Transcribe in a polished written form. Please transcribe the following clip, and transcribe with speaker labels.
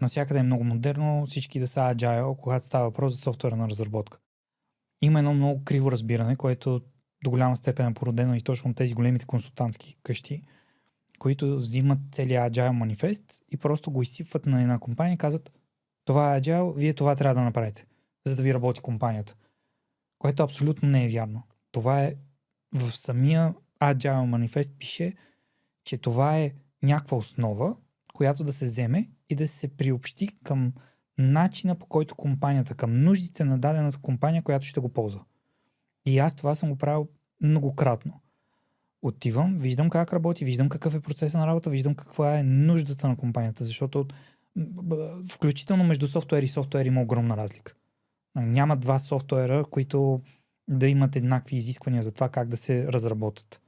Speaker 1: навсякъде е много модерно всички да са agile, когато става въпрос за софтуерна разработка. Има едно много криво разбиране, което до голяма степен е породено и точно от тези големите консултантски къщи, които взимат целия Agile манифест и просто го изсипват на една компания и казват: това е Agile, вие това трябва да направите, за да ви работи компанията. Което абсолютно не е вярно. Това е в самия Agile манифест пише, че това е някаква основа, която да се вземе и да се приобщи към начина, по който компанията, към нуждите на дадената компания, която ще го ползва. И аз това съм го правил многократно. Отивам, виждам как работи, виждам какъв е процесът на работа, виждам каква е нуждата на компанията, защото включително между софтуер и софтуер има огромна разлика. Няма два софтуера, които да имат еднакви изисквания за това как да се разработят.